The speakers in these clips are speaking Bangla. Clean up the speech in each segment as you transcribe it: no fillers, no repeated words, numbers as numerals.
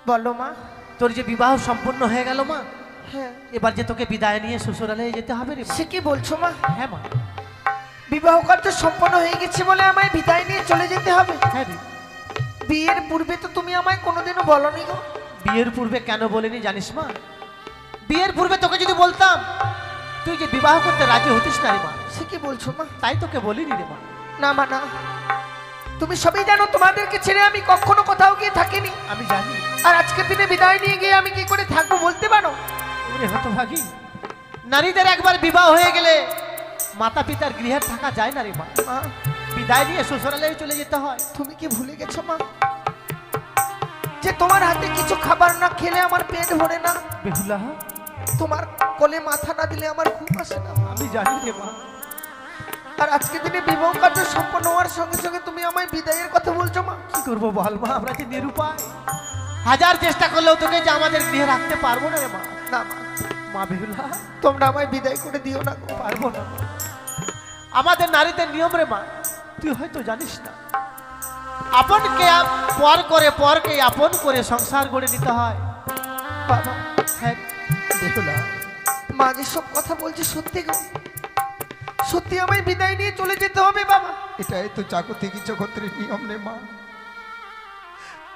বলো মা। তোর যে বিবাহ সম্পন্ন হয়ে গেল মা, হ্যাঁ। এবার যে তোকে বিদায় নিয়ে শ্বশুরালয়ে যেতে হবে রে মা। সে কি বলছো মা? হ্যাঁ মা। বিবাহ কার্য সম্পন্ন হয়ে গেছে বলে আমায় বিদায় নিয়ে চলে যেতে হবে? হ্যাঁ রে। বিয়ের পূর্বে তো তুমি আমায় কোনোদিনও বলনি গো। বিয়ের পূর্বে কেন বলিনি জানিস মা? বিয়ের পূর্বে তোকে যদি বলতাম তুই যে বিবাহ করতে রাজি হতিস না রে মা। সে কি বলছো মা? তাই তোকে বলিনি রে মা। না মা না, তুমি সবই জানো, তোমাদেরকে ছেড়ে আমি কখনো কোথাও গিয়ে থাকিনি। আমি জানি। আর আজকের দিনে বিদায় নিয়ে গিয়ে আমি কি করে থাকবো বলতে পারো? ওরে হতভাগী, নারীদের একবার বিবাহ হয়ে গেলে মাতা পিতার গৃহে থাকা যায় না রে মা। মা, বিদায় নিয়ে শ্বশুরালয়ে চলে যেতে হয়। তুমি কি ভুলে গেছো মা যে তোমার হাতে কিছু খাবার না খেলে আমার পেট ভরে না? বেহুলা, তোমার কোলে মাথা না দিলে আমার ঘুম আসে না। আমি জানি রে মা। আর আজকের দিনে বিবাহ কার্য সম্পন্ন হওয়ার সঙ্গে সঙ্গে তুমি আমায় বিদায়ের কথা বলছো মা। কি করবো বল মা, আমরা যে নিরুপায়। হাজার চেষ্টা করলেও তোকে যে আমাদের গৃহে রাখতে পারবো না রে মা। না মা, মা বেহুলা, তোমরা আমায় বিদায় করে দিও না গো। পারবো না। আমাদের নারীদের নিয়ম রে মা, তুই হয়তো জানিস না। আপনকে পর করে, পরকে আপন করে সংসার গড়ে নিতে হয়। বাবা, হ্যাঁ বেহুলা, মা যে সব কথা বলছে সত্যি গো, সত্যি আমায় বিদায় নিয়ে চলে যেতে হবে বাবা। এটাই তো জাগতিক জগতের নিয়ম রে মা।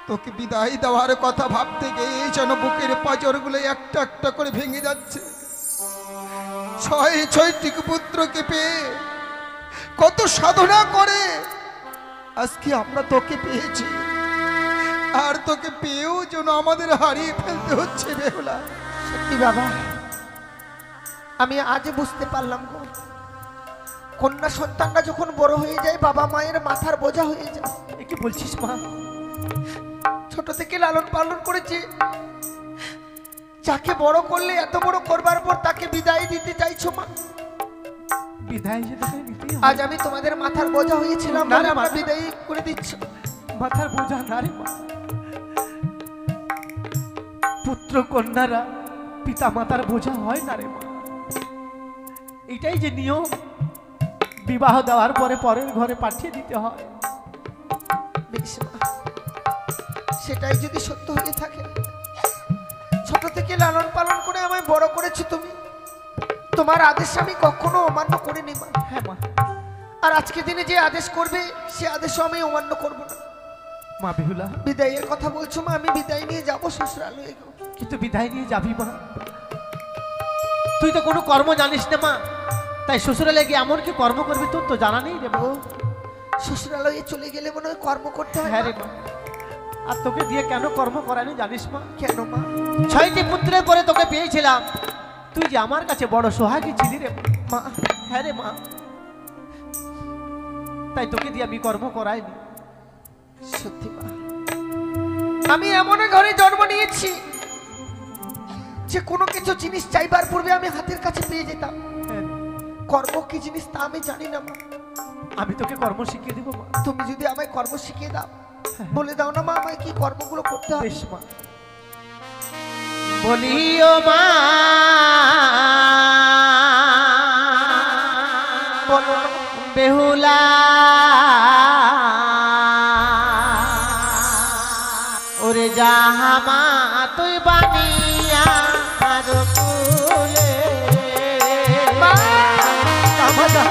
তোকে বিদায় দেওয়ার কথা ভাবতে গিয়ে যেন বুকের পাঁজরগুলো একটা একটা করে ভেঙে যাচ্ছে। ছয়টি পুত্রকে পেয়ে কত সাধনা করে আজকে আমরা তোকে পেয়েছি, আর তোকে পেয়েও যেন আমাদের হারিয়ে ফেলতে হচ্ছে বেহুলা। সত্যি বাবা, আমি আজ বুঝতে পারলাম গো, কন্যা সন্তানরা যখন বড় হয়ে যায় বাবা মায়ের মাথার বোঝা হয়ে যায়। এ কি বলছিস মা? ছোট থেকে লালন পালন করেছি, যাকে বড় করলে এত বড় করবার পর তাকে বিদায় দিতে চাইছো মা। বিদায় যে তোকে নিতেই হবে। আজ আমি তোমাদের মাথার বোঝা হয়েছিলাম না বলে রে মা। আমরা বিদায় করে দিচ্ছ। মাথার বোঝা না রে মা। পুত্র কন্যারা পিতা মাতার বোঝা হয় না রে মা। এটাই যে নিয়ম, বিবাহ দেওয়ার পরে পরের ঘরে পাঠিয়ে দিতে হয়। বেশ মা, সেটাই যদি সত্য হয়ে থাকে, ছোট থেকে লালন পালন করে আমায় বড় করেছো তুমি, তোমার আদেশ আমি কখনো অমান্য করিনি মা। হ্যাঁ মা। আর আজকে দিনে যে আদেশ করবে সে আদেশও আমি অমান্য করব না। মা বেহুলা, বিদায়ের কথা বলছো মা, আমি বিদায় নিয়ে যাবো শ্বশুরালয়ে গো। কিন্তু বিদায় নিয়ে যাবি মা? তুই তো কোনো কর্ম জানিস না মা, তাই শ্বশুরালয়ে গিয়ে এমন কি কর্ম করবি তোর তো জানা নেই রে মা। ও, শ্বশুরালয়ে চলে গেলে মনে হয় কর্ম করতে হয়। হ্যাঁ রে মা। আর তোকে দিয়ে কেন কর্ম করানি জানিস মা? কেন মা? 6টি পুত্রের পরে তোকে পেয়েছিলাম, তুই যে আমার কাছে বড় সোহাগী ছিলি রে মা, হ্যাঁ রে মা। তাই তোকে দিয়ে আমি কর্ম করাইনি। সত্যি মা, আমি এমন ঘরে জন্ম নিয়েছি যে কোনো কিছু জিনিস চাইবার পূর্বে আমি হাতের কাছে পেয়ে যেতাম। হ্যাঁ, কর্ম কি জিনিস তা আমি জানি না মা। আমি তোকে কর্ম শিখিয়ে দিব মা। তুমি যদি আমায় কর্ম শিখিয়ে দাও, বলে দাও না মা আমায় কি কর্মগুলো করতে হবে। বেশ মা। বলিও মা, বলো মা। বেহুলা ওরে জাহামা তুই বানিয়া আর কুলে মা, আমাদা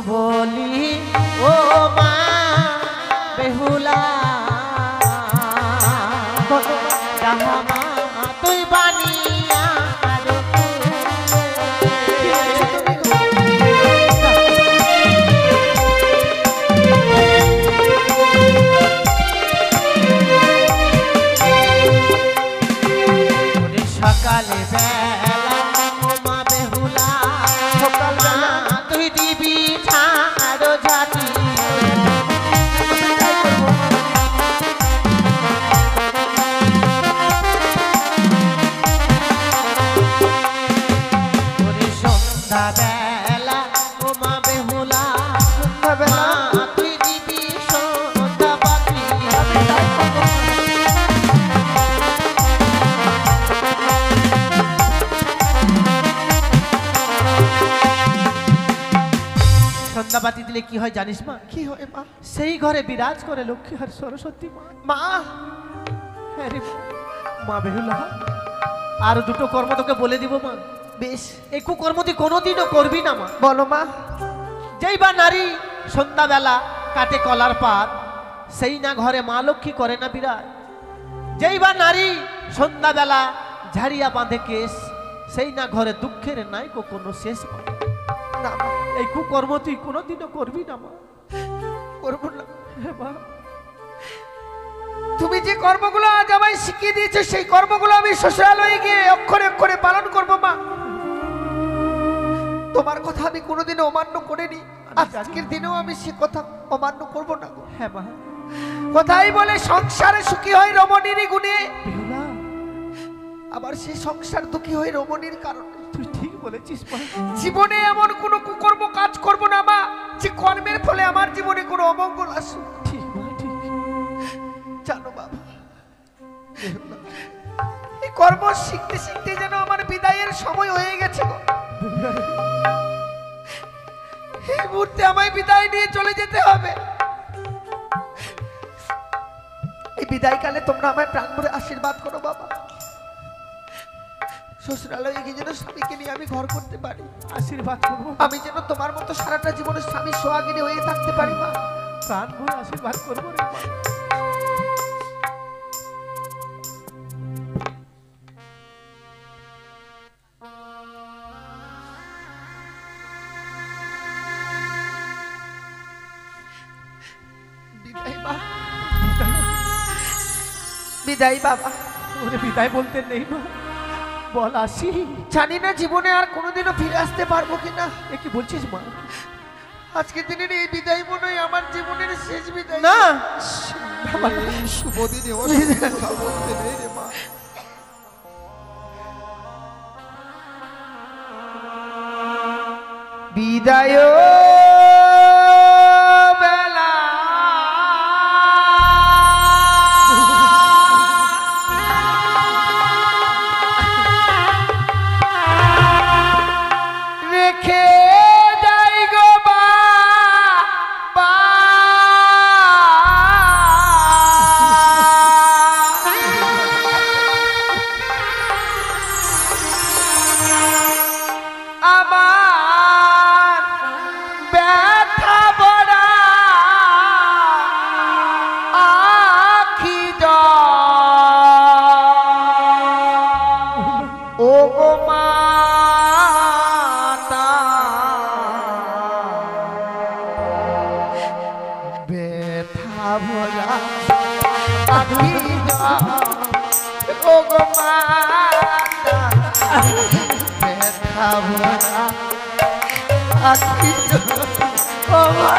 বলি ও মা বেহুলা জাহামা তুই বানিয়া আর কুলে সকালে বেলা ও মা বেহুলা সকালবেলা তুই দিবি ছাড়ো ঝাঁটি ওরে সন্ধ্যা বেলা ও মা বেহুলা সন্ধ্যাবেলা মা তুই দিবি সন্ধ্যা বাতি সন্ধ্যাবাতি দিলে কি হয় জানিস মা? কি হয় মা? সেই ঘরে বিরাজ করে লক্ষ্মী আর সরস্বতী মা। মা হ্যাঁ রে মা বেহুলা, আর দুটো কর্ম তোকে বলে দিব মা। বেশ, এই কুকর্ম তুই কোনোদিনও করবি না মা। বলো মা। যেই বা নারী সন্ধ্যাবেলা কাটে কলার পাত, সেই না ঘরে মা লক্ষ্মী করে না বিরাজ। যেই বা নারী সন্ধ্যাবেলা ঝাড়িয়া বাঁধে কেশ, সেই না ঘরে দুঃখের নাই কোনো শেষ মা। না মা, এই কুকর্ম তুই কোনোদিনও করবি না মা। করবো না। হ্যাঁ মা। তুমি যে কর্মগুলো আজ আমায় শিখিয়ে দিয়েছো, সেই কর্মগুলো আমি শ্বশুরালয়ে গিয়ে অক্ষরে অক্ষরে পালন করবো মা। তোমার কথা আমি কোনোদিনও অমান্য করিনি, আজকের দিনেও আমি সে কথা অমান্য করবো না গো। হ্যাঁ মা। কথাই বলে সংসারে সুখী হয় রমণীরই গুণে, বেহুলা, আবার সেই সংসার দুঃখী হয় রমণীর কারণে। তুই ঠিক বলেছিস মা। জীবনে এমন কোনো কুকর্ম কাজ করবো না মা, যে কর্মের ফলে আমার জীবনে কোনো অমঙ্গল আসুক। ঠিক মা, ঠিক। জানো বাবা, এই কর্ম শিখতে শিখতে যেন আমার বিদায়ের সময় হয়ে গেছে গো। এই মুহূর্তে আমায় বিদায় নিয়ে চলে যেতে হবে। এই বিদায়কালে তোমরা আমায় প্রাণ ভরে আশীর্বাদ করো বাবা। শ্বশুরালয়ে গিয়ে যেন স্বামীকে নিয়ে আমি ঘর করতে পারি। আশীর্বাদ করবো, আমি যেন তোমার মতো সারাটা জীবনে স্বামী সোহাগিনী হয়ে থাকতে পারি মা। প্রাণ ভরে আশীর্বাদ করবো রে মা। বিদায় মা, বিদায় বাবা। ওরে বিদায় বলতে নেই মা, বল আসি। জানি না জীবনে আর কোনোদিনও ফিরে আসতে পারবো কিনা। এ কি বলছিস মা? আজকের দিনের এই বিদায় মনে হয় আমার জীবনের শেষ বিদায়। না, এই শুভ দিনে অশুভ কথা বলতে নেই রে মা। বিদায় বেলা রেখে যাই গো বাবা। আমার ব্যথা ভরা আখি ও গো মাতা, ব্যথা ভরা আখি ও গো মাতা, ব্যথা ভরা আখি ও মা।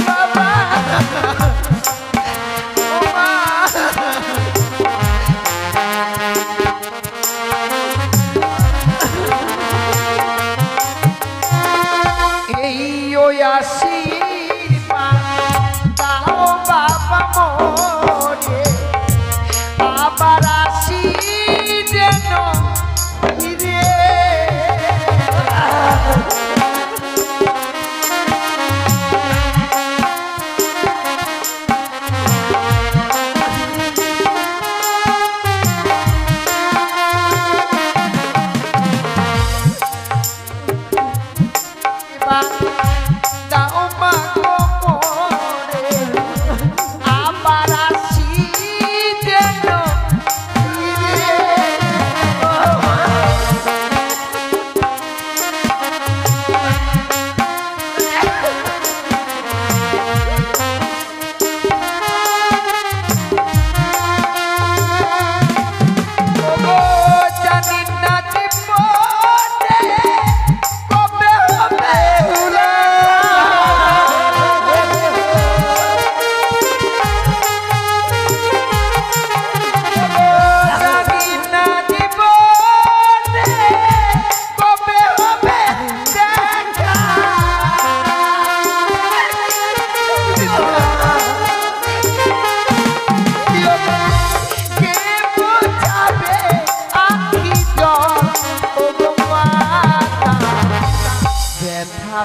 বাবা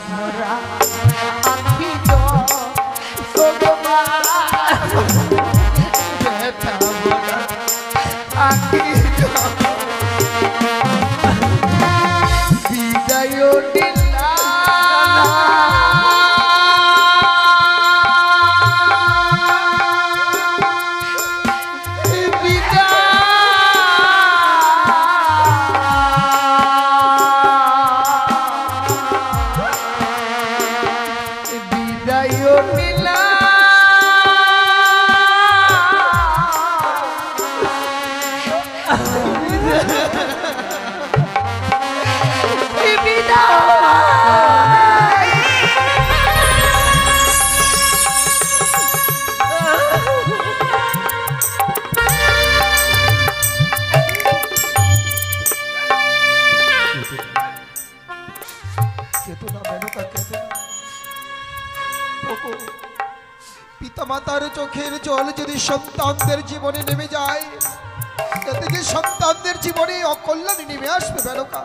ভরা আখি ভগবা ব্যথা ভরা আখি বিদায় দিলা পিতামাতার চোখের জল যদি সন্তানদের জীবনে নেমে যায়, এতে যে সন্তানদের জীবনে অকল্যাণ নেমে আসবে বেরোকা।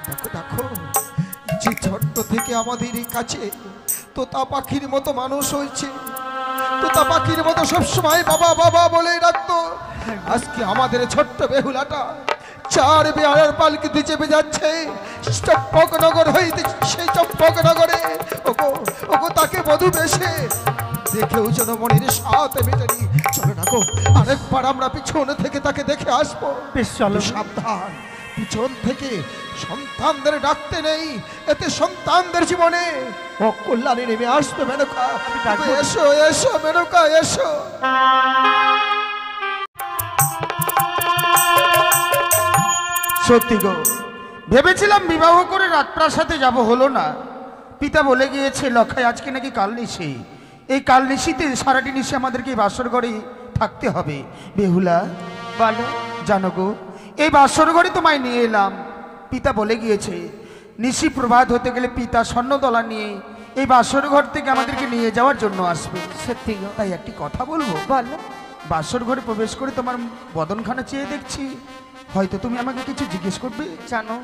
দেখো দেখো, যে ছোট্ট থেকে আমাদের কাছে তোতা পাখির মতো মানুষ হয়েছে, তোতা পাখির মতো সবসময় বাবা বাবা বলে ডাকতো, আজকে আমাদের ছোট্ট বেহুলাটা চার বেহারার পালকিতে চেপে যাচ্ছে চম্পকনগর হইতে। সেই চম্পকনগরে ওগো ওগো তাকে বধূ বেশে দেখেও যেন মনের সাথে মেটেনি। চলো না গো, আরেকবার আমরা পিছন থেকে তাকে দেখে আসবো। বেশ চলো। সাবধান, পিছন থেকে সন্তানদের ডাকতে নেই, এতে সন্তানদের জীবনে অকল্যাণে নেমে আসবে। মেনকা এসো এসো, মেনকা এসো। সত্যি গো, ভেবেছিলাম বিবাহ করে রাজপ্রাসাদে যাব, হলো না। পিতা বলে গিয়েছে লক্ষায় আজকে নাকি কাল নিশি, এই কাল নিশিতে সারাটি নিশি আমাদেরকে এই বাসর ঘরে থাকতে হবে। বেহুলা বলো। জানো গো, এই বাসর ঘরে তোমায় নিয়ে এলাম। পিতা বলে গিয়েছে নিশি প্রভাত হতে গেলে পিতা স্বর্ণদলা নিয়ে এই বাসর ঘর থেকে আমাদেরকে নিয়ে যাওয়ার জন্য আসবে। সত্যি গো। তাই একটি কথা বলবো। বলো। বাসর ঘরে প্রবেশ করে তোমার বদনখানা চেয়ে দেখছি, হয়তো তুমি আমাকে কিছু জিজ্ঞেস করবে। জানো,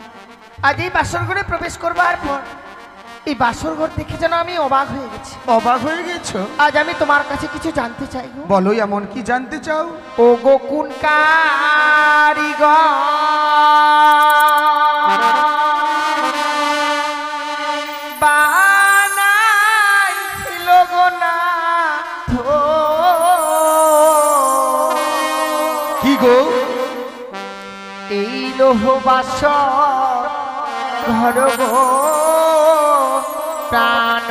আজ এই বাসর ঘরে প্রবেশ করবার পর এই বাসর ঘর দেখে যেন আমি অবাক হয়ে গেছি। অবাক হয়ে গেছো? আজ আমি তোমার কাছে কিছু জানতে চাই গো। বলো, এমন কি জানতে চাও? ও গো কোন কারিগর বানাইছিল গো না কি গো? এই লোহ বাসর ঘর গো প্রাণ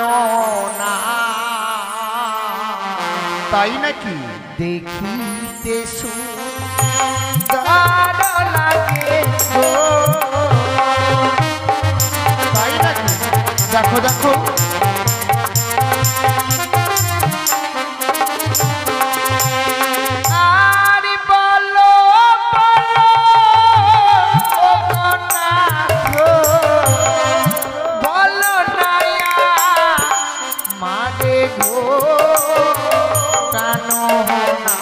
না। তাই নাকি? দেখিতে সুন্দর লাগে গো। তাই নাকি? দেখো দেখো, আর বলো বলো ও না গো, বলো না মারে গো প্রাণ না।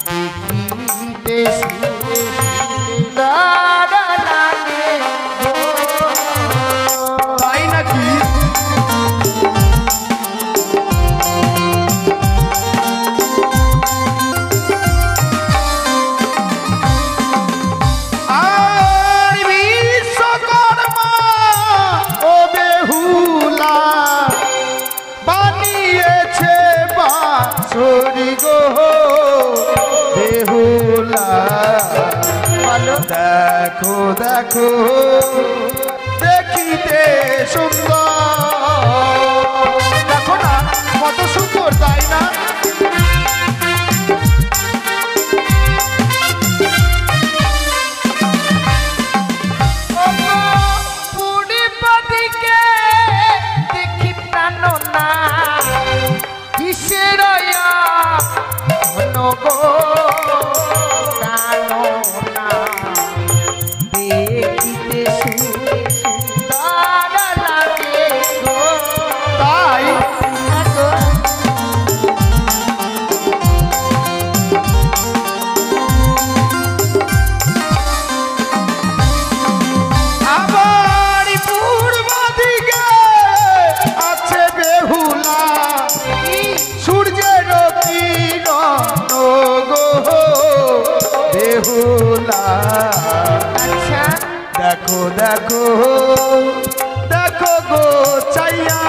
দেখিতে সুন্দর লাগে গো। তাই নাকি? আর বিশ্বকর্মা ও বেহুলা বানিয়েছে বাঁশরি গো। বেহুলা বলো। দেখো দেখো, দেখিতে সুন্দর। দেখো না কত সুন্দর, তাই না? পুরীপতিকে দেখি প্রাণ না কিসের ঘন গো প্রাণ না। দেখিতে সুন্দর লাগে দেখো দেখো গো চাইয়া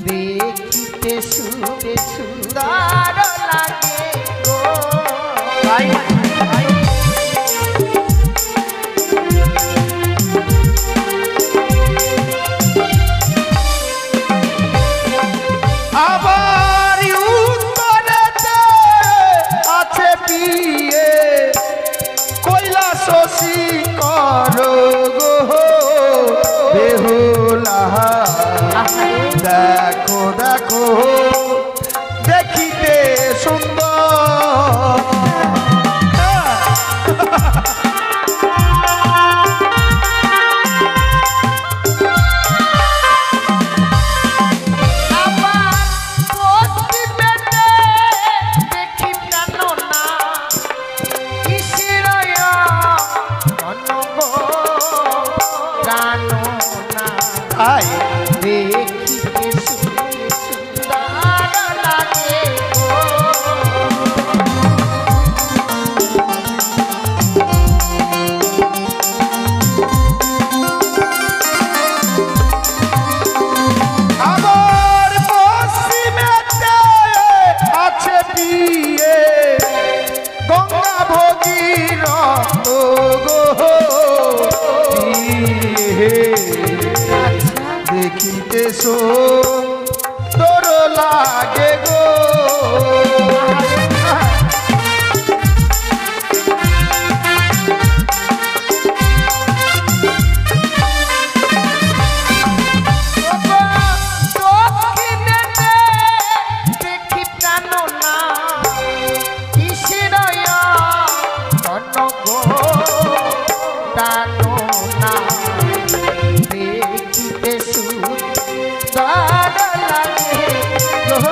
দেখিতে শুনে সুন্দর লাগে গো। আবার উত্তরেতে আছে বিয়ে কৈলাস করো গো বেহুলা দেখো দেখো দেখিতে সুন্দর দেখিতে শুনে সুন্দর লাগে গো। আমার পশ্চিমেতে আছে বিয়ে গঙ্গা ভগীর গো দেখিতে তোর লাগে গো দেখি প্রাণ না কিসের গো প্রাণ না দেখিতে সুন্দর লাগে গো।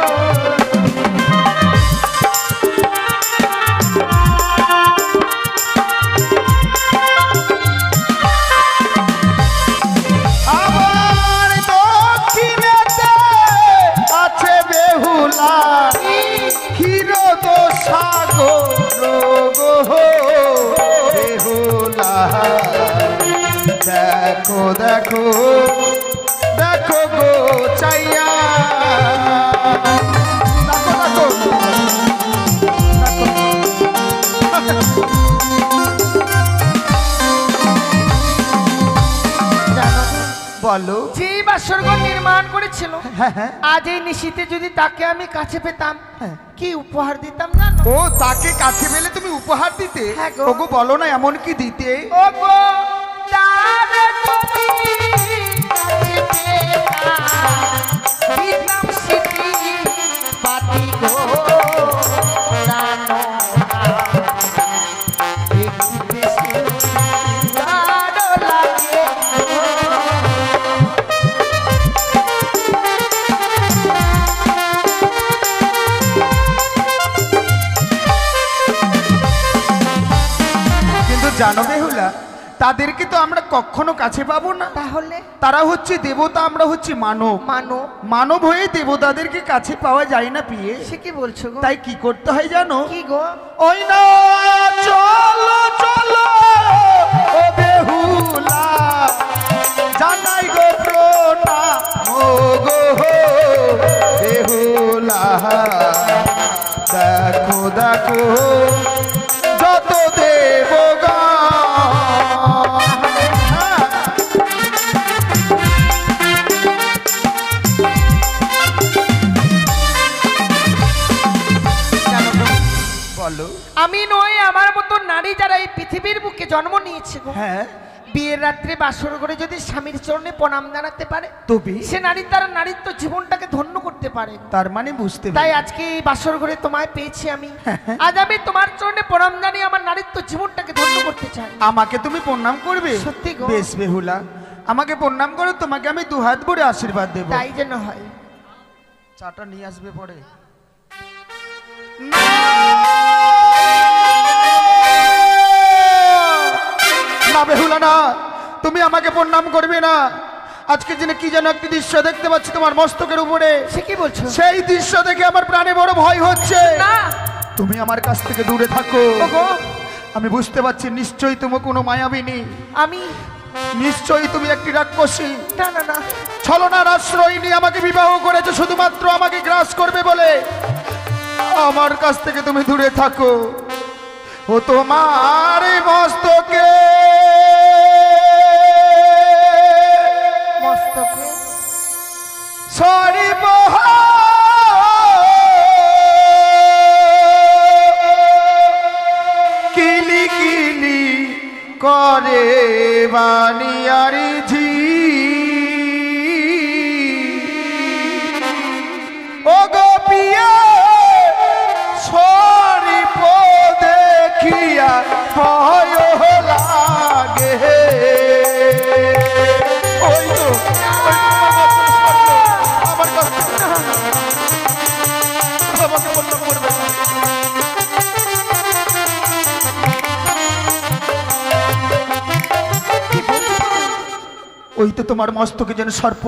আমার দক্ষিণেতে আছে বেহুলা ক্ষীরদ সাগর গো বেহুলা দেখো দেখো দেখো গো চাইয়া দেখো বলো যে বাসরঘর নির্মাণ করেছিল হ্যাঁ হ্যাঁ আজ এই নিশীতে যদি তাকে আমি কাছে পেতাম হ্যাঁ। কি উপহার দিতাম না। ও তাকে কাছে পেলে তুমি উপহার দিতে হ্যাঁ গো। ওগো বলো না এমন কি দিতে ও গো তার তুমি কাছে পেতাম, দিতাম সিটি পাতি গো প্রাণ না, দেখিতে সুন্দর লাগে গো। কিন্তু জানো বেহুলা তাদেরকে তো আমরা কখনো কাছে পাবো না তাহলে তারা হচ্ছে দেবতা আমরা হচ্ছে মানব মানো মানব হয়ে দেবতাদেরকে কাছে পাওয়া যায় না পিয়ে সে কি বলছো গো? তাই কি করতে হয় জানো কি গো? ওই না চলো চলো ও বেহুলা জানাই গো প্রণাম ও গো বেহুলা দেখো দেখো যত দেবগণ বলো আমি নই আমার মতো নারী যারা এই পৃথিবীর বুকে জন্ম নিয়েছে গো, হ্যাঁ বিয়ের রাত্রে বাসর করে যদি স্বামীর চরণে প্রণাম জানাতে পারে তবে সে নারী তার নারীত্ব জীবনটাকে ধন্য করতে পারে। তার মানে বুঝতে তাই পেরেছি। আজকে এই বাসর ঘরে তোমায় পেয়েছি আমি, আজ আমি তোমার চরণে প্রণাম জানিয়ে আমার নারীত্ব জীবনটাকে ধন্য করতে চাই। আমাকে তুমি প্রণাম করবে সত্যি গো। বেশ বেহুলা আমাকে প্রণাম করো তোমাকে আমি দুহাত ভরে আশীর্বাদ দেব তাই যেন হয়। চাটা নিয়ে আসবে পরে। না বেহুলা না, তুমি আমাকে প্রণাম করবে না। আজকে দিনে কি যেন একটি দৃশ্য দেখতে পাচ্ছি তোমার মস্তকের উপরে। সে কি বলছো? সেই দৃশ্য দেখে আমার প্রাণে বড় ভয় হচ্ছে। না, তুমি আমার কাছ থেকে দূরে থাকো। ওগো, আমি বুঝতে পারছি নিশ্চয়ই তুমি কোনো মায়াবিনী, আমি নিশ্চয়ই তুমি একটি রাক্ষসী। না না না, ছলনার আশ্রয় নিয়ে আমাকে বিবাহ করেছো শুধুমাত্র আমাকে গ্রাস করবে বলে। আমার কাছ থেকে তুমি দূরে থাকো। ও তোমার মস্তকে মস্তকে সরিব কিলি কিলি করে বানিয়ারি ঝি। ও গোপিয়া সরিব দেখিয়া ভয় লাগে। ওই তো আমার কাছে আমাকে বন্ধ করবে। ওই তো তোমার মস্তকে যেন সর্প,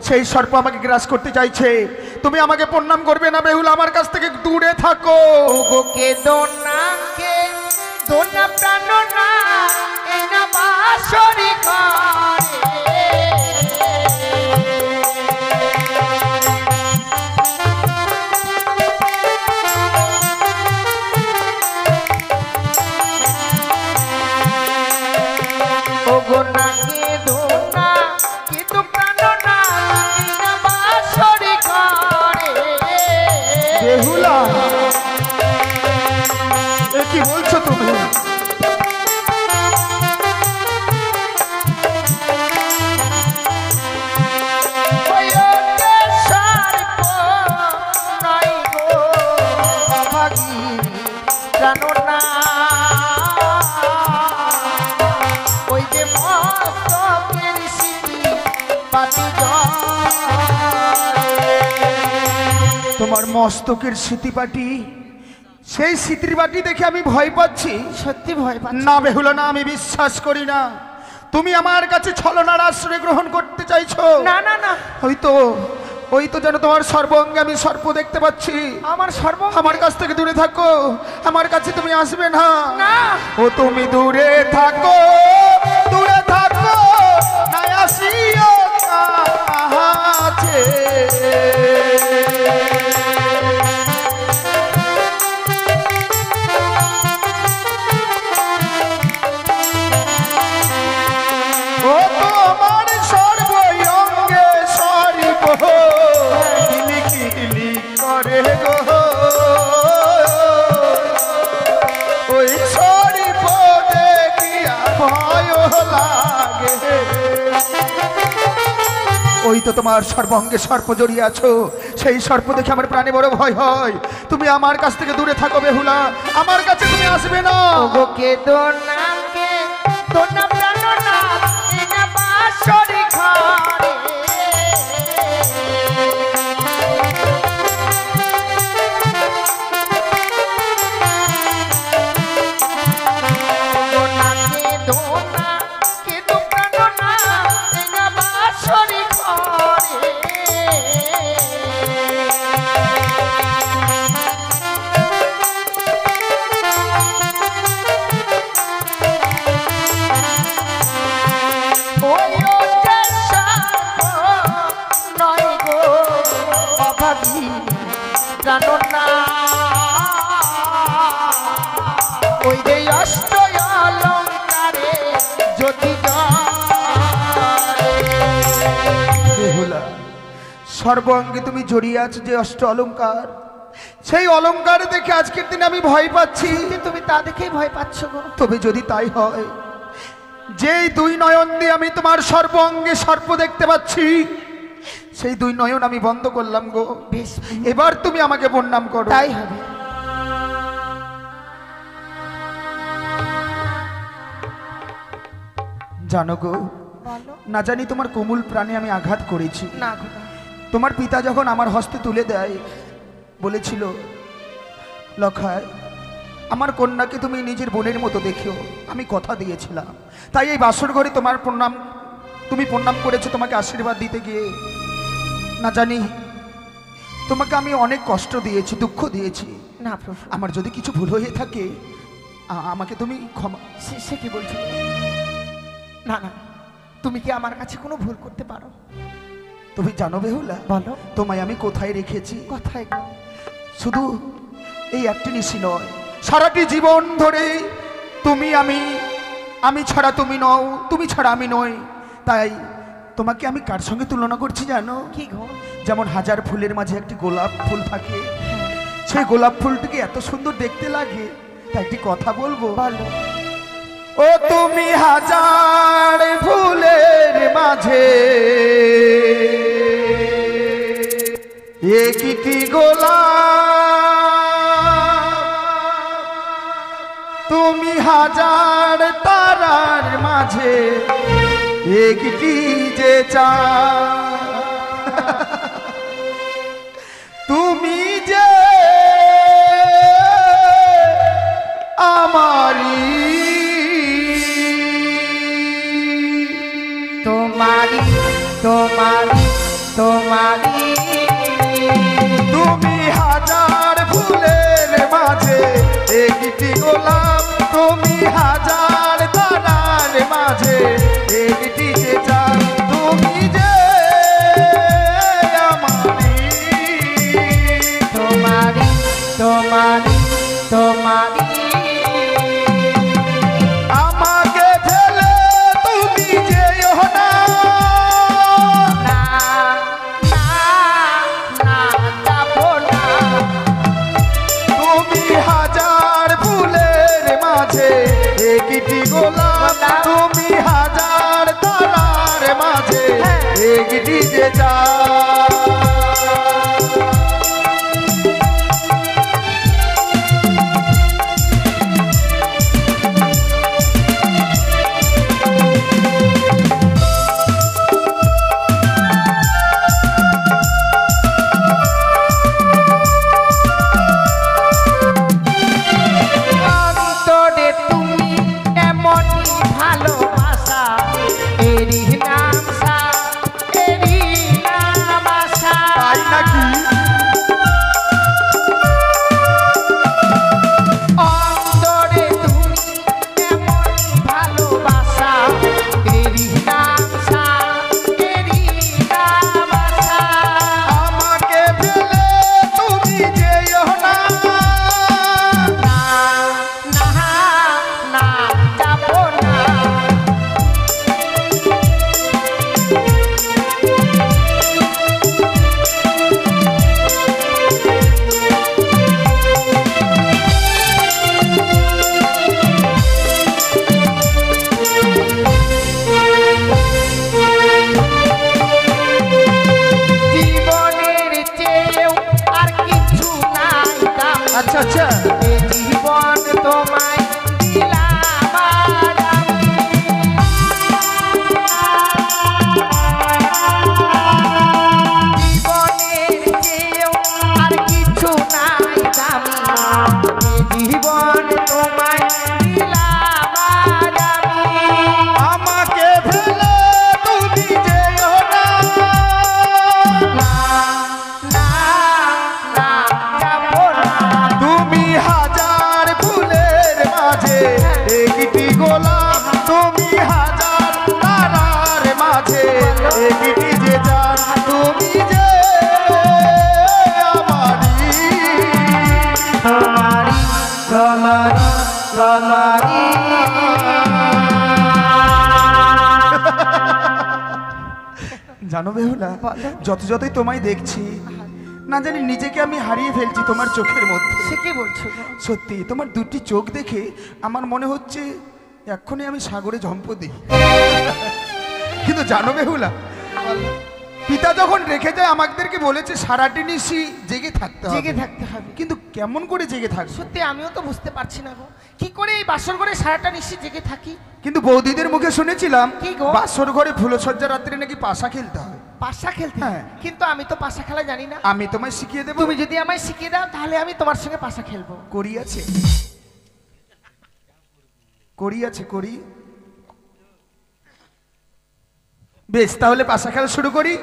সেই সর্প আমাকে গ্রাস করতে চাইছে। তুমি আমাকে প্রণাম করবে না বেহুলা, আমার কাছ থেকে দূরে থাকো। ওগো কে দোনা প্রাণ না এই না বাসরি ঘরে। ওগো না কে দোনা কিন্তু প্রাণ না এই না বাসরি ঘরে। বেহুলা, এ কি বলছো তুমি? তোমার মস্তকের স্মৃতিপাটি, সেই স্মৃতির বাটি দেখে আমি ভয় পাচ্ছি। সত্যি ভয় পাচ্ছি। না বেহুলা না, আমি বিশ্বাস করি না তুমি আমার কাছে ছলনার আশ্রয় গ্রহণ করতে চাইছো। না না না, ওই তো যেন তোমার সর্বঙ্গে আমি সর্প দেখতে পাচ্ছি। আমার আমার কাছ থেকে দূরে থাকো, আমার কাছে তুমি আসবে না। না, ও তুমি দূরে থাকো, দূরে থাকো, না আসিও কাছে। ও তোমার সর্বঙ্গে সরিব কিলি কিলি করে গো। ওই সরিব দেখিয়া ভয় লাগে। ওই তো তোমার সর্বঙ্গে সর্প জড়িয়ে আছো, সেই সর্প দেখে আমার প্রাণে বড় ভয় হয়। তুমি আমার কাছ থেকে দূরে থাকো বেহুলা, আমার কাছে তুমি আসবে না। ওগো কে দোনা প্রাণ না এই না বাসরি ঘরে। দোনা কিন্তু প্রাণ না এই না বাসরি ঘরে। ওই যে সর্প নয় গো অভাবী জানো না, ওই যে অষ্ট অলঙ্কারে যদি বেহুলা, সর্বাঙ্গে তুমি জড়িয়ে আছো যে অষ্ট অলঙ্কার, সেই অলঙ্কার দেখে আজকের দিনে আমি ভয় পাচ্ছি। তুমি তা দেখেই ভয় পাচ্ছ গো। তবে যদি তাই হয়, যেই দুই নয়ন দিয়ে আমি তোমার সর্বাঙ্গে সর্প দেখতে পাচ্ছি, সেই দুই নয়ন আমি বন্ধ করলাম গো। বেশ, এবার তুমি আমাকে প্রণাম করো। তাই হবে। জানো গো, বলো। না জানি তোমার কোমল প্রাণে আমি আঘাত করেছি, না গো না। তোমার পিতা যখন আমার হস্তে তুলে দেয় বলেছিল, লখায় আমার কন্যাকে তুমি নিজের বোনের মতো দেখিও, আমি কথা দিয়েছিলাম। তাই এই বাসর ঘরে তোমার তুমি প্রণাম করেছো, তোমাকে আশীর্বাদ দিতে গিয়ে না জানি তোমাকে আমি অনেক কষ্ট দিয়েছি, দুঃখ দিয়েছি। না প্রভু, আমার যদি কিছু ভুল হয়ে থাকে আমাকে তুমি ক্ষমা। সে কি বলছো? না না, তুমি কি আমার কাছে কোনো ভুল করতে পারো? তুমি জানো বেহুলা, বলো। তোমায় আমি কোথায় রেখেছি? কোথায়? শুধু এই একটি নিশি নয়, সারাটি জীবন ধরে তুমি আমি ছাড়া তুমি নও, তুমি ছাড়া আমি নই। তাই তোমাকে আমি কার সঙ্গে তুলনা করছি জানো? কি গো? যেমন হাজার ফুলের মাঝে একটি গোলাপ ফুল থাকে, সেই গোলাপ ফুলটিকে এত সুন্দর দেখতে লাগে। তাই একটি কথা বলবো? বলো। ও তুমি হাজার ফুলের মাঝে একটি গোলাপ, তুমি হাজার তারার মাঝে একটি যে চাঁদ, তুমি যে আমারি, তোমারি তোমারি তোমারি, তুমি হাজার ফুলের মাঝে একটি গোলাপ, তুমি হাজার তারার মাঝে একটি যে চাঁদ, তুমি যে আমারি, তোমারি তোমারি তোমারি, আমাকে ফেলে তুমি যেও না, না না না যাবো না, তুমি হাজার ফুলের মাঝে একটি গোলাপ, তুমি হাজার তারার মাঝে একটি যে চাঁদ। অন্তরে তুমি এমনই ভালোবাসা, এরই নাম সা, এরই নাম আশা। তাই নাকি? অন্তরে তুমি এমনই ভালোবাসা, এরই নাম সা, এরই নাম আশা। আমাকে ফেলে তুমি যেও না, না না না যাবো না, জীবনের চেয়েও আর কিছু নাই দাম। আচ্ছা আচ্ছা, এ জীবন তোমায় দিলাম আজ আমি। জীবনের চেয়েও আর কিছু নাই দামি, এ জীবন তোমায় দিলাম আজ আমি। আমাকে ফেলে তুমি যেও না, না না না যাবো না, তুমি হাজার ফুলের মাঝে একটি গোলাপ, তুমি হাজার তারার মাঝে একটি যে চাঁদ, তুমি যে আমারি, তোমারি তোমারি তোমারি। জানো বেহুলা, বলো। যতই তোমায় দেখছি না জানি নিজেকে আমি হারিয়ে ফেলছি তোমার চোখের মধ্যে। সে কি বলছো গো? সত্যি তোমার দুটি চোখ দেখে আমার মনে হচ্ছে এক্ষুনি আমি সাগরে ঝম্প দিই। কিন্তু জানো বেহুলা, পিতা যখন রেখে যায় আমাদেরকে বলেছে সারাটি নিশি জেগে থাকতে হবে। জেগে থাকতে হবে, কিন্তু কেমন করে জেগে থাকবে? সত্যি আমিও তো বুঝতে পারছি না গো, কি করে এই বাসর ঘরে সারাটা নিশ্চিত জেগে থাকি। কিন্তু বৌদিদের মুখে শুনেছিলাম কি গো? বাসর ঘরে ফুলসজ্জা রাত্রে নাকি পাশা খেলতে হয়। পাশা খেলতে? হ্যাঁ। কিন্তু আমি তো পাশা খেলা জানি না। আমি তোমায় শিখিয়ে দেবো। তুমি যদি আমায় শিখিয়ে দাও তাহলে আমি তোমার সঙ্গে পাশা খেলবো। করি আছে, করি আছে, করি। বেশ, তাহলে পাশা খেলা শুরু করি।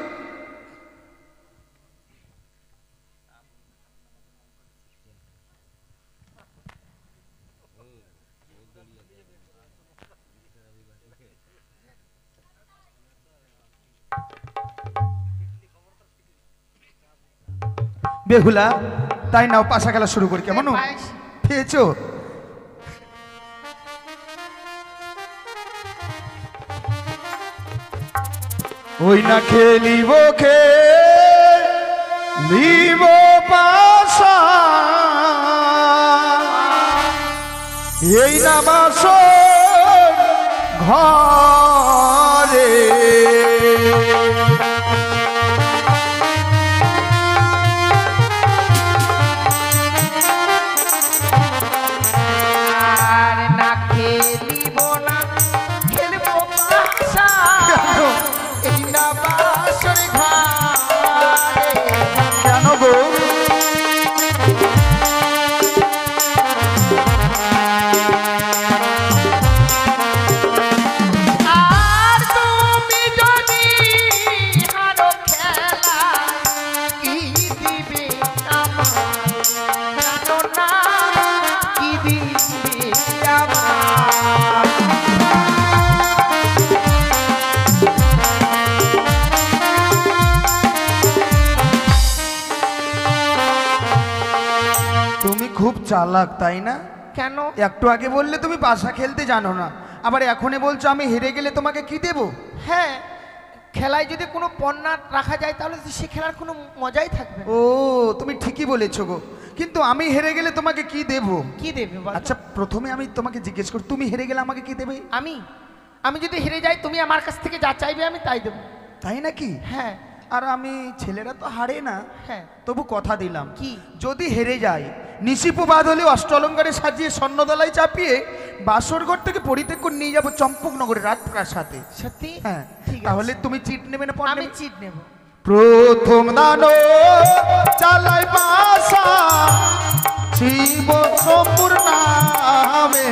বেহুলা, তাই নাও পাশা খেলা শুরু করি। কেমন পায়েস। পেয়েছো? ওই না খেলিব খেলিব পাশা, এই না বাসর ঘরে। আর না খেলিব না, খেলবো পাশা এই না বাসর ঘরে। কেন গো? আর তুমি যদি হারো খেলা কি দিবে আমার, জানো না কি দিবে আমার। তুমি খুব চালাক, তাই না? কেন? একটু আগে বললে তুমি পাশা খেলতে জানো না, আবার এখনই বলছো আমি হেরে গেলে তোমাকে কি দেবো? হ্যাঁ, খেলায় যদি কোনো পণ্য রাখা যায় তাহলে তো সে খেলার কোনো মজাই থাকবে না। ও, তুমি ঠিকই বলেছো গো, কিন্তু আমি হেরে গেলে তোমাকে কি দেবো? কি দেবে বলো? আচ্ছা, প্রথমে আমি তোমাকে জিজ্ঞেস করি, তুমি হেরে গেলে আমাকে কি দেবে? আমি যদি হেরে যাই তুমি আমার কাছ থেকে যা চাইবে আমি তাই দেবো। তাই নাকি? হ্যাঁ আর আমি, ছেলেরা তো হারে না, হ্যাঁ। তবু কথা দিলাম, কি? যদি হেরে যায় নিশিপুবাদ হলে অষ্টলঙ্কারে সাজিয়ে স্বর্ণদলায় চাপিয়ে বাসরঘর থেকে পরিত্যাগ নিয়ে যাবো চম্পকনগরে রাজপ্রাসাদে। সত্যি? হ্যাঁ, ঠিক আছে। তাহলে তুমি চিট নেবে না পণ আমি নেবে? চিট নেব। প্রথম দানো চালাই পাশা শিব সম্পূর্ণ নামে,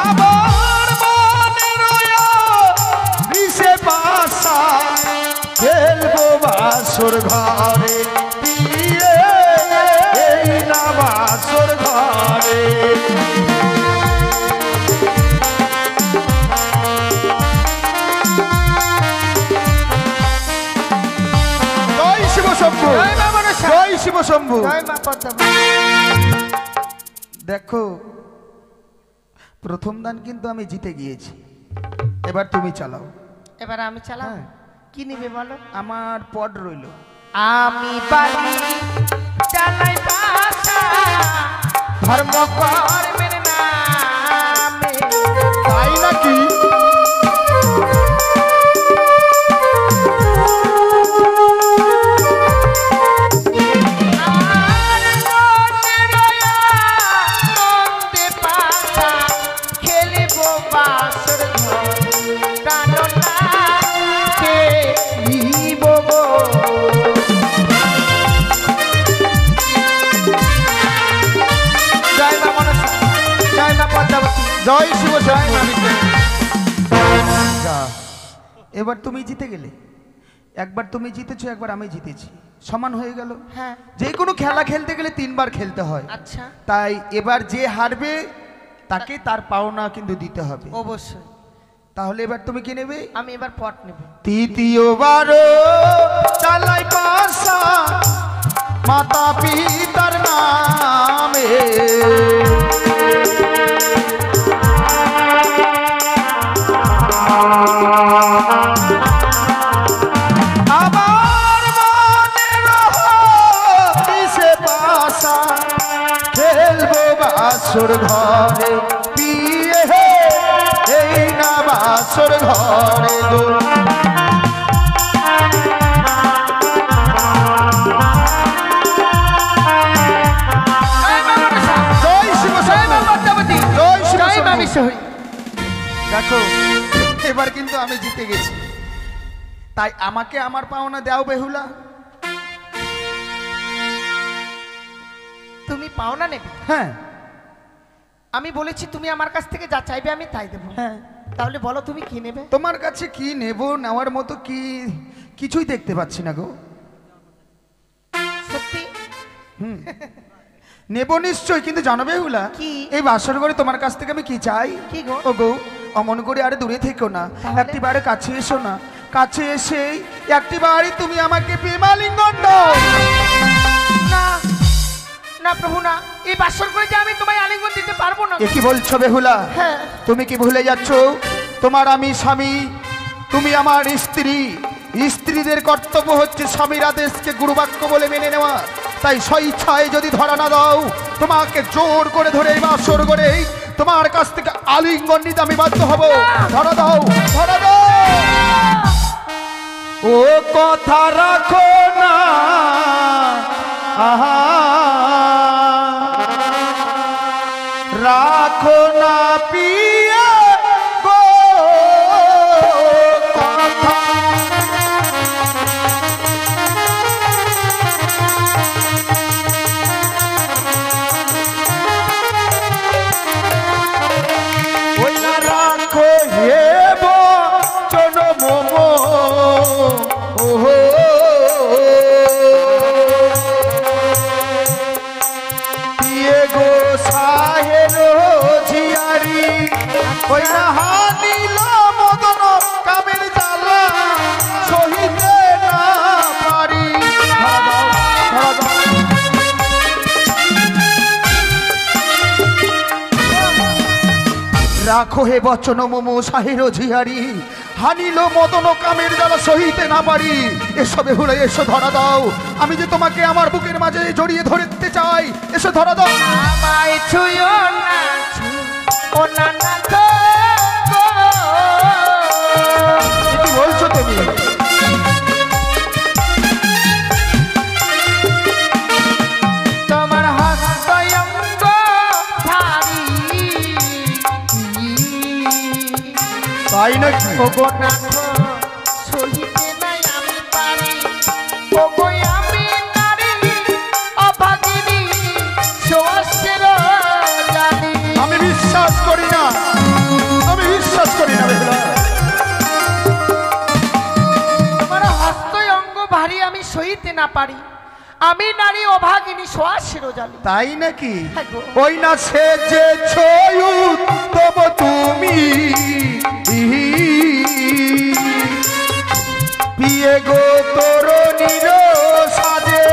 আমার মনে রয়া বিষে পাশা খেলবো বাসর ঘরে দিয়ে, এই না বাসর ঘরে। জয় শিব শম্ভু, জয় মা মনসা। জয় শিব শম্ভু। জয় মা পদ্মা। দেখো, প্রথম দান কিন্তু আমি জিতে গিয়েছি, এবার তুমি চালাও। এবার আমি চালাবো। হ্যাঁ। কি নিবে বলো? আমার পড রইল। আমি বালি চালাই পাশা ধর্ম কর্মের নামে। তাই নাকি? আর মনে রয়া নন্দে পাশা খেলিব বাসর ঘর, জানো না খেলিব গো। জয় মা মনসা, জয় মা পদ্মাবতী, জয় শিব জয় মা শম্ভু। বিষ্ণু। যা, এবার তুমি জিতে গেলে। একবার তুমি জিতেছো, একবার আমি জিতেছি, সমান হয়ে গেল। হ্যাঁ যে কোনো খেলা খেলতে গেলে 3 বার খেলতে হয়, আচ্ছা, তাই এবার যে হারবে তাকে তার পাওনা কিন্তু দিতে হবে। অবশ্যই। তাহলে এবার তুমি কি নেবে? আমি এবার পট নেব। তৃতীয়বার চালাই পাশা মাতা পিতার নামে, আমার মনে সে পাশা খেলবো বাসর ঘরে পিয়ে, এই না বাসর ঘরে গো। জয় দেখো এবার কিন্তু আমি জিতে গেছি, তাই আমাকে আমার পাওনা দাও বেহুলা। তুমি পাওনা নেবে? হ্যাঁ আমি বলেছি তুমি আমার কাছ থেকে যা চাইবে আমি তাই দেবো। হ্যাঁ, তাহলে বলো তুমি কি নেবে? তোমার কাছে কি নেব, নেওয়ার মতো কি কিছুই দেখতে পাচ্ছি না গো। সত্যি? নেব নিশ্চয়, কিন্তু জানো বেহুলা কি? এই বাসর ঘরে তোমার কাছ থেকে আমি কি চাই? কি গো? ও গো, অমন করে আরে দূরে থেকো না, তাহলে? একটিবারে কাছে এসো না, কাছে এসে একটিবারে তুমি আমাকে প্রেমালিঙ্গন দাও। না না প্রভু না, এই বাসর করে যে আমি তোমায় আলিঙ্গন দিতে পারবো না। এ কি বলছো বেহুলা? হ্যাঁ। তুমি কি ভুলে যাচ্ছ তোমার আমি স্বামী, তুমি আমার স্ত্রী। স্ত্রীদের কর্তব্য হচ্ছে স্বামীর আদেশকে গুরুবাক্য বলে মেনে নেওয়া। তাই স্বইচ্ছায় যদি ধরা না দাও, তোমাকে জোর করে ধরে এই বাসর করে তোমার কাছ থেকে আলিঙ্গন নিতে আমি বাধ্য হব। ধরা দাও, ধরা দাও। ও কথা রাখো না, আহা রাখো না পিয়া গো কথা। ওই না রাখো হে বচন মম, ওহো পিয়ে গো সাহের ঝিয়ারি, ওই না হানিল মদন কামের জ্বালা সহিতে না পারি। ধরা দাও, ধরা দাও। রাখো হে বচন মম সাহের ঝিয়ারি, হানিল মদন কামের জ্বালা সহিতে না পারি। এসো বেহুলা, এসো ধরা দাও। আমি যে তোমাকে আমার বুকের মাঝে জড়িয়ে ধরতে চাই, এসো ধরা দাও। আমায় ছুঁয়ো না, ছুঁয়ো না না গো। কি বলছো তুমি? তোমার হস্তয়ঙ্গ ভারী, তাই নাকি? ওগো নাথ সহিতে নাই আমি পারি। ওগো আমি নারী অভাগিনী, সহস্র জানি। আমি বিশ্বাস করি না, আমি বিশ্বাস করি না বেহুলা। তোমার হস্তয়ঙ্গ ভারী আমি সহিতে না পারি। আমি নারী অভাগিনী, সহস্র জানি। তাই নাকি? হ্যাঁ গো। ওই না সে যে তব তুমি পিয়ে গো তরুণীর সাজে,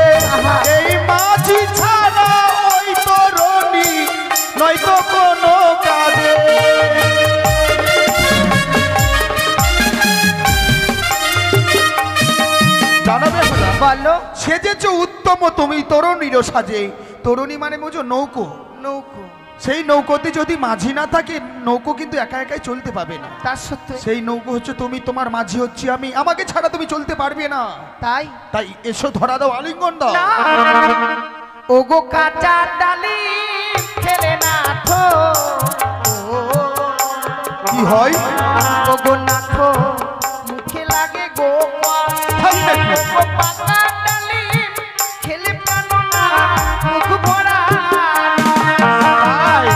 এই মাঝি ছাড়া ওই তরুণী নয়তো কোনো কাজে। জানাবে বলো। সেজেছ উত্তম তুমি তরুণীর সাজে। তরুণী মানে বুঝো নৌকো। নৌকো। সেই নৌকোতে যদি মাঝি না থাকে, নৌকো কিন্তু একা একাই চলতে পাবে না। তার সত্য। সেই নৌকো হচ্ছে তুমি, তোমার মাঝি হচ্ছে আমি। আমাকে ছাড়া তুমি চলতে পারবে না। তাই তাই এসো ধরা দাও, আলিঙ্গন দাও। না। ওগো কাঁচা ডালি খেলে না থো, কি হয়? ওগো নাথো মুখে লাগে গো। তাই নাকি? ওগো পাকা ডালি খেলে প্রাণ না, মুখ ভরা। তাই?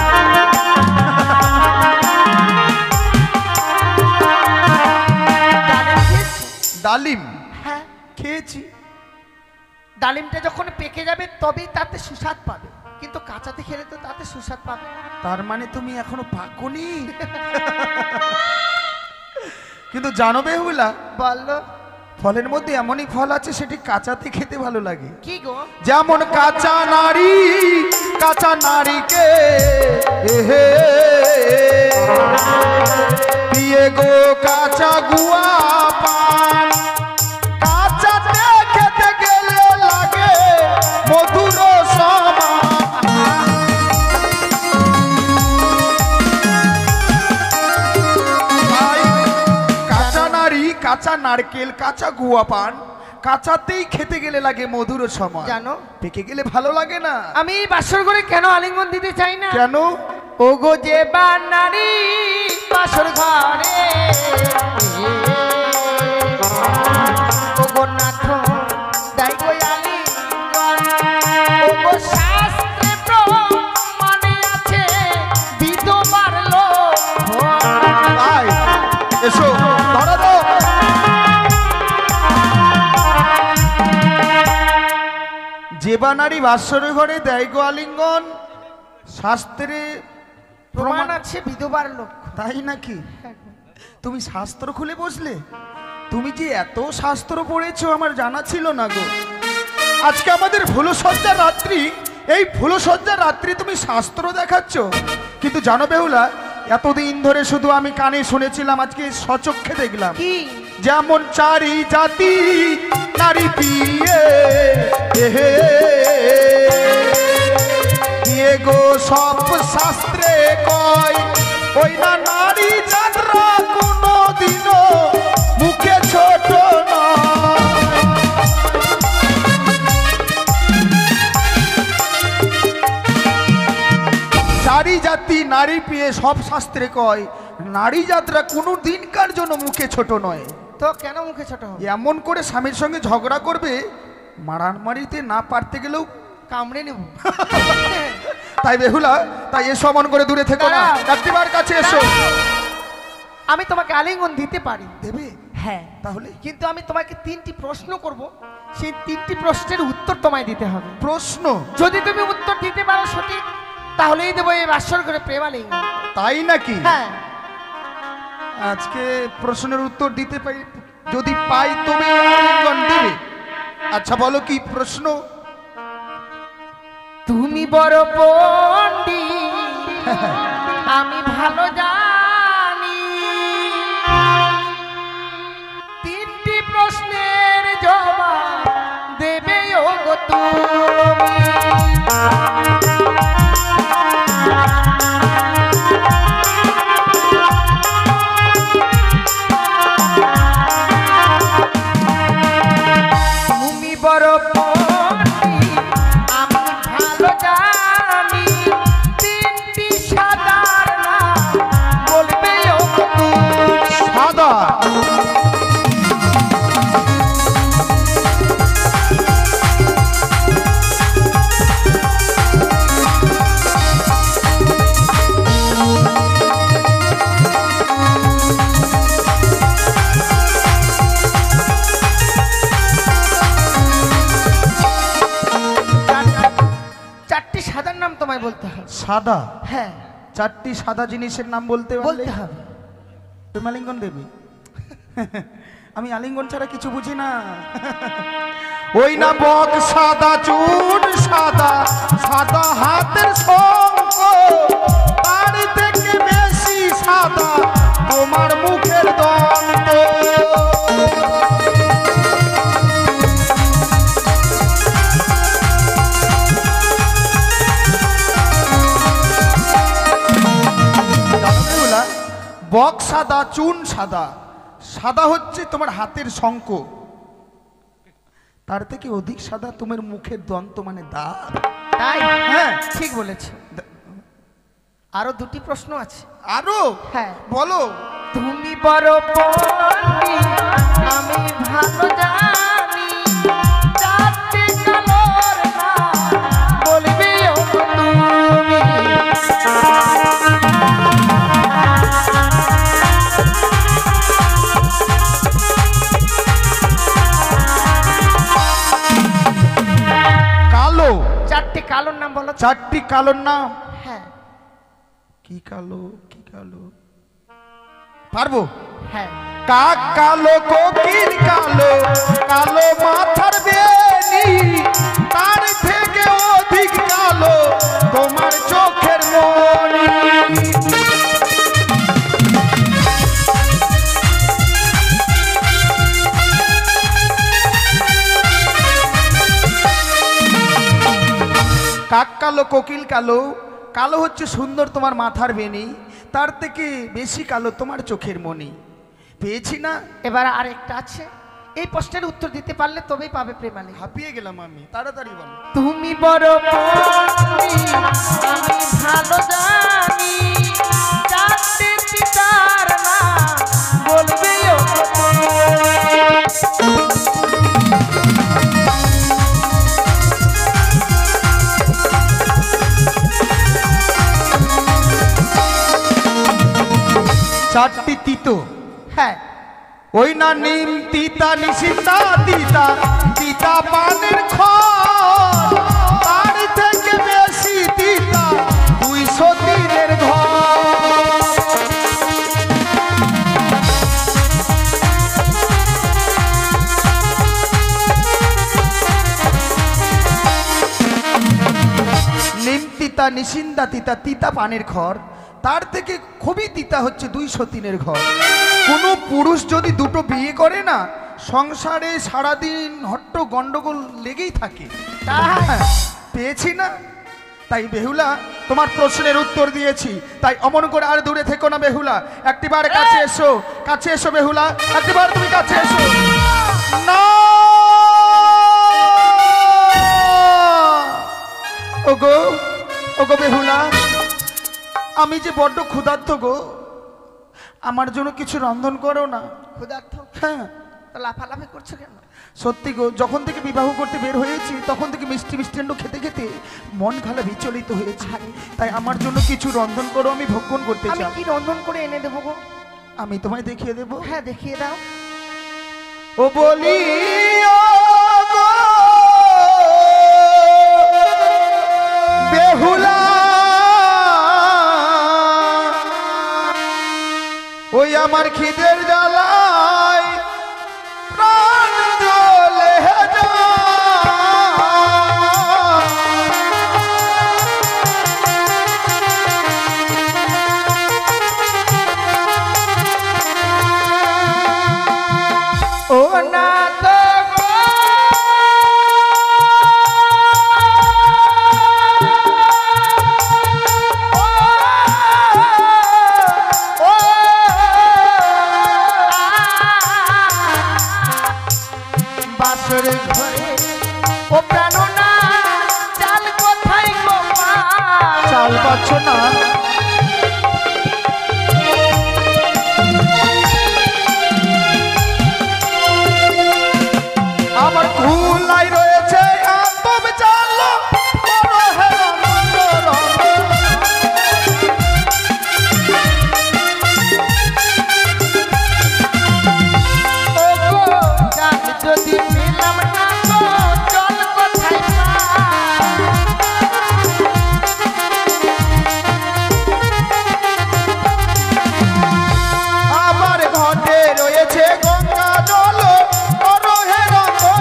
ডালিম খেয়েছি? ডালিম হ্যাঁ, খেয়েছি। ডালিমটা যখন পেকে যাবে তবেই তাতে সুস্বাদ পাবে, কিন্তু কাঁচাতে খেলে তো তাতে সুস্বাদ পাবে না। তার মানে তুমি এখনো পাকোনি? কিন্তু জানো বেহুলা, বললো। ফলের মধ্যে এমনই ফল আছে সেটি কাঁচাতে খেতে ভালো লাগে। কি গো? যেমন কাঁচা নারী, কাঁচা নারীকে এহে পিয়ে গো কাঁচা গুয়া পান, কাঁচাতে খেতে গেলে লাগে মধুর সমান। কাঁচা নারী, কাঁচা নারকেল, কাঁচা গুয়া পান কাঁচাতেই খেতে গেলে লাগে মধুর সমান। জানো, পেকে গেলে ভালো লাগে না। আমি এই বাসর করে কেন আলিঙ্গন দিতে চাই না? কেন? ওগো যে বা নারী বাসর ঘরে ওগো নাথ দাই গয়ালি ওগো শাস্ত্রে প্রমাণে আছে বিধবার লোক তাই এসো ধরা দাও। যে বা নারী বাসর ঘরে দেয় গো আলিঙ্গন শাস্ত্রে প্রমাণ আছে বিধবার লোক। তাই নাকি? তুমি শাস্ত্র খুলে বসলে? তুমি যে এত শাস্ত্র পড়েছো আমার জানা ছিল না গো। আজকে আমাদের ফুলসজ্জার রাত্রি, এই ফুলসজ্জার রাত্রি তুমি শাস্ত্র দেখাচ্ছ। কিন্তু জানো বেহুলা, এতদিন ধরে শুধু আমি কানে শুনেছিলাম, আজকে সচক্ষে দেখলাম। কি? যেমন চারি জাতি নারী বিয়ে বিয়ে গো সব শাস্ত্রে কয় ওই না নারী যাত্রা কোনো দিনও মুখে ছোট নয়। চারি জাতি নারী পেয়ে সব শাস্ত্রে কয় নারী যাত্রা কোনো দিনকার জন্য মুখে ছোট নয়। তো কেন মুখে ছোট হবে? এমন করে স্বামীর সঙ্গে ঝগড়া করবে, মারামারিতে না পারতে গেলেও কামড়ে নেব। তাই বেহুলা, তাই এসো অমন করে দূরে থেকো না, দাঁড়াও। ডাক্তার কাছে এসো। আমি তোমাকে আলিঙ্গন দিতে পারি। দেবে? হ্যাঁ, তাহলে কিন্তু আমি তোমাকে 3টি প্রশ্ন করব, সেই 3টি প্রশ্নের উত্তর তোমায় দিতে হবে। প্রশ্ন? যদি তুমি উত্তর দিতে পারো সঠিক, তাহলেই দেবো এই বাসর করে প্রেম আলিঙ্গন। তাই নাকি? হ্যাঁ। আজকে প্রশ্নের উত্তর দিতে পাই, যদি পাই তুমি আলিঙ্গন দেবে। আচ্ছা বলো কি প্রশ্ন? তুমি বড় পণ্ডিত আমি ভালো জানি, 3টি প্রশ্নের জবাব দেবে ওগো তুমি। তুমি বড় পণ্ডিত আমি ভালো জানি, 3টি সাদার নাম বলবে ওগো তুমি। সাদা? চারটি সাদার নাম তোমায় বলতে হবে। সাদা? হ্যাঁ, 4টি সাদা জিনিসের নাম বলতে বলতে হবে। তুমি আলিঙ্গন দেবে? আমি আলিঙ্গন ছাড়া কিছু বুঝি না। ওই না বক সাদা, চুন সাদা, সাদা হাতের শঙ্খ, তার থেকে বেশি সাদা তোমার মুখের দন্ত। বক সাদা, চুন সাদা, সাদা হচ্ছে তোমার হাতের শঙ্খ, তার থেকে অধিক সাদা তোমার মুখের দন্ত মানে দাঁত। তাই? হ্যাঁ ঠিক বলেছ। আরো 2টি প্রশ্ন আছে। আরো? হ্যাঁ, বলো। তুমি বড় পণ্ডিত আমি ভালো জানি, 4টি কালোর নাম বলবে ওগো তুমি। কালো? 4টি কালোর নাম বলো। 4টি কালোর নাম? হ্যাঁ। কি কালো? কি কালো? পারবো? হ্যাঁ। কাক কালো, কোকিল কালো, কালো মাথার বেনি, তার থেকে অধিক কালো তোমার চোখের মনি। কাক কালো, কোকিল কালো, কালো হচ্ছে সুন্দর তোমার মাথার বেনি, তার থেকে বেশি কালো তোমার চোখের মনি। পেয়েছি না? এবার আরেকটা আছে, এই প্রশ্নের উত্তর দিতে পারলে তবেই পাবে প্রেমালি। হাঁপিয়ে গেলাম আমি, তাড়াতাড়ি বলো। তুমি বড় পণ্ডিত আমি ভালো জানি, 4টি পিতা চারটি তিতো, হ্যাঁ ওই না নিম তিতা নিশিতা তিতা তিতা পানের খড়, তার থেকে বেশি তিতা 200 দিনের ঘর। নিম তিতা নিশিন্দা তিতা তিতা পানের ঘর, তার থেকে খুবই তিতা হচ্ছে 200 দিনের ঘর। কোনো পুরুষ যদি দুটো বিয়ে করে না, সংসারে সারাদিন হট্ট গন্ডগোল লেগেই থাকে। হ্যাঁ, পেয়েছি না, তাই বেহুলা তোমার প্রশ্নের উত্তর দিয়েছি, তাই অমন করে আর দূরে থেকো না বেহুলা, একটিবার কাছে এসো, কাছে এসো বেহুলা, একটিবার তুমি কাছে এসো না। ওগো ওগো বেহুলা, আমি যে বড্ড ক্ষুধার্ত গো, আমার জন্য কিছু রন্ধন করো না। ক্ষুধার্ত? হ্যাঁ। তো লাফালাফি করছো কেন? সত্যি গো, যখন থেকে বিবাহ করতে বের হয়েছি তখন থেকে মিষ্টি মিষ্টান্ন খেতে খেতে মন খালা বিচলিত হয়েছে, তাই আমার জন্য কিছু রন্ধন করো, আমি ভক্ষণ করতে আমি চাই। কি রন্ধন করে এনে দেবো গো? আমি তোমায় দেখিয়ে দেবো। হ্যাঁ দেখিয়ে দাও। ও বলি ও গো বেহুলা, ওই আমার খিদের জ্বালায় প্রাণ জ্বলে যায়। ও না তো গো, ও বাসর ঘরে ও প্রাণ না, চাল কোথায় গো মা? চাল পাচ্ছ না? আমার খুলাই রয়েছে আতপ চাল, বড় হেরাম রঙ। ও গো চাল যদি পেলাম না গো, জল কোথায় পাই? আমার ঘটে রয়েছে গঙ্গা জল, বড় হেরাম রঙ।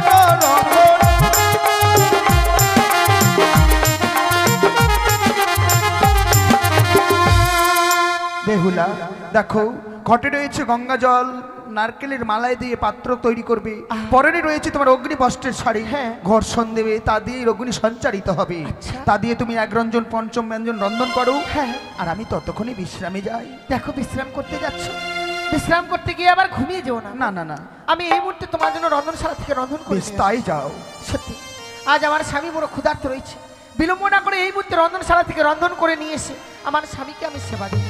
বেহুলা দেখো, ঘটে রয়েছে গঙ্গা জল, নারকেলের মালায় দিয়ে পাত্র তৈরি করবে, পরনে রয়েছে তোমার অগ্নি বস্ত্রের শাড়ি, হ্যাঁ। ঘর্ষণ দেবে, তা দিয়ে অগ্নি সঞ্চারিত হবে, আচ্ছা। তা দিয়ে তুমি এক রঞ্জন পঞ্চম ব্যঞ্জন রন্ধন করো, হ্যাঁ। আর আমি ততক্ষণে বিশ্রামে যাই। দেখো বিশ্রাম করতে যাচ্ছ, বিশ্রাম করতে গিয়ে আবার ঘুমিয়ে যেও না। না না না, আমি এই মুহূর্তে তোমার জন্য রন্ধনশালা থেকে রন্ধন করে বেশ নিয়ে তাই যাও। আসবো। সত্যি আজ আমার স্বামী বড় ক্ষুধার্ত রয়েছে, বিলম্ব না করে এই মুহূর্তে রন্ধনশালা থেকে রন্ধন করে নিয়ে এসে আমার স্বামীকে আমি সেবা দেব।